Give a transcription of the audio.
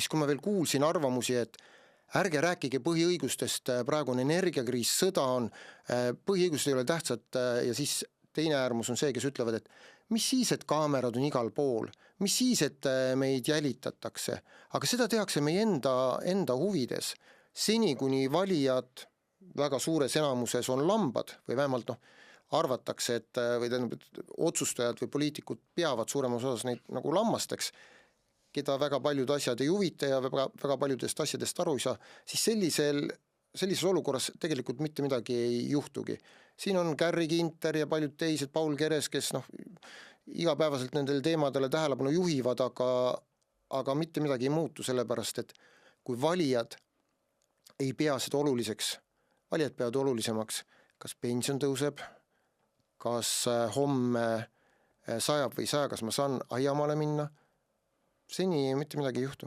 siis, kui ma veel kuulsin arvamusi, et ärge rääkige põhiõigustest, praegu on energiakriis, sõda on, põhiõigused ei ole tähtsad ja siis teine äärmus on see, kes ütlevad, et mis siis, et kaamerad on igal pool, mis siis, et meid jälitatakse, aga seda tehakse meie enda huvides. Seni, kuni valijad väga suures enamuses on lambad või vähemalt arvatakse, et otsustajad või poliitikud peavad suuremas osas neid nagu lammasteks, keda väga paljud asjad ei huvita ja väga paljudest asjadest aru ei saa, siis sellises olukorras tegelikult mitte midagi ei juhtugi. Siin on Carri Ginter ja paljud teised, Paul Keres, kes igapäevaselt nendele teemadele tähelepanu juhivad, aga mitte midagi ei muutu, sellepärast et kui valijad ei pea seda oluliseks, valijad peavad olulisemaks, kas pension tõuseb, kas homme sajab või ei saja, kas ma saan aiamaale minna, seni mitte midagi ei juhtu.